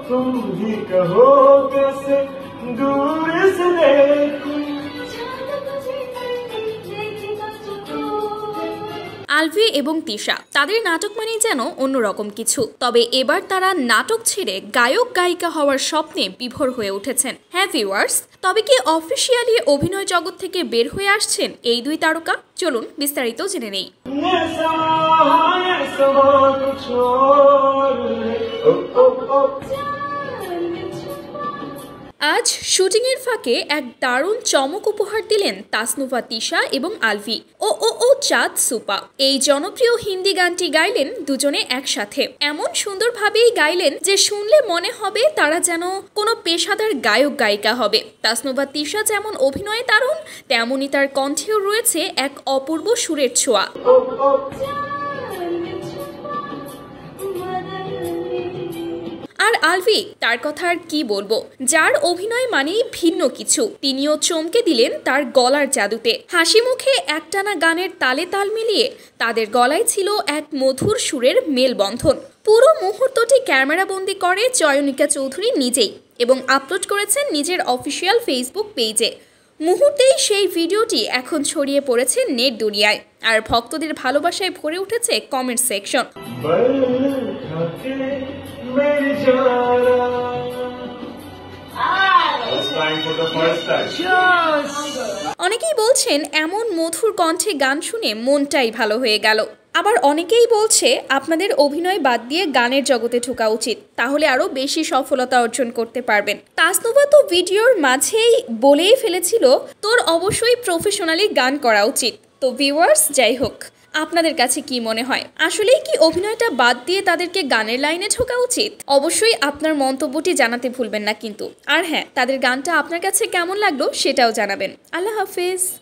तुम ही कहो कैसे दूर से देखूं। আলভি এবং তিশা তাদের নাটক মানেই যেন অন্যরকম কিছু, তবে এবার তারা নাটক ছেড়ে গায়ক গায়িকা হওয়ার স্বপ্নে বিভোর হয়ে উঠেছেন। হ্যাঁ ভিউয়ার্স, তবে কি অফিসিয়ালি অভিনয় জগৎ থেকে বের হয়ে আসছেন এই দুই তারকা? চলুন বিস্তারিত জেনে নেই। আজ শুটিংয়ের ফাঁকে এক দারুণ চমক উপহার দিলেন তাসনুভা তিশা এবং আলভি। ও ও ও চাঁদ সুপা এই জনপ্রিয় হিন্দি গানটি গাইলেন দুজনে একসাথে। এমন সুন্দরভাবেই গাইলেন যে শুনলে মনে হবে তারা যেন কোনো পেশাদার গায়ক গায়িকা হবে। তাসনুভা তিশা যেমন অভিনয়ে দারুণ, তেমনই তার কণ্ঠেও রয়েছে এক অপূর্ব সুরের ছোঁয়া। আর আলভি, তার কথা আর কি বলবো, যার অভিনয় মানেই ভিন্ন কিছু। তিনিও চমকে দিলেন তার গলার জাদুতে। হাসি মুখে একটানা গানের তালে তাল মিলিয়ে তাদের গলায় ছিল এক মধুর সুরের মেলবন্ধন। পুরো মুহূর্তটি ক্যামেরাবন্দি করে চয়নিকা চৌধুরী নিজেই এবং আপলোড করেছেন নিজের অফিসিয়াল ফেসবুক পেজে। মুহূর্তেই সেই ভিডিওটি এখন ছড়িয়ে পড়েছে নেট দুনিয়ায়, আর ভক্তদের ভালোবাসায় ভরে উঠেছে কমেন্ট সেকশন। অনেকেই বলছেন এমন মধুর কণ্ঠে গান শুনে মনটাই ভালো হয়ে গেল। আবার অনেকেই বলছে আপনাদের অভিনয় বাদ দিয়ে গানের জগতে ঢোকা উচিত, তাহলে আরো বেশি সফলতা অর্জন করতে পারবেন। তাসনুভা তো ভিডিওর মাঝেই বলেই ফেলেছিল তোর অবশ্যই প্রফেশনালি গান করা উচিত। তো ভিউয়ার্স, যাই হোক, আপনাদের কাছে কি মনে হয়, আসলেই কি অভিনয়টা বাদ দিয়ে তাদেরকে গানের লাইনে ঢোকা উচিত? অবশ্যই আপনার মন্তব্যটি জানাতে ভুলবেন না কিন্তু। আর হ্যাঁ, তাদের গানটা আপনার কাছে কেমন লাগলো সেটাও জানাবেন। আল্লাহ হাফেজ।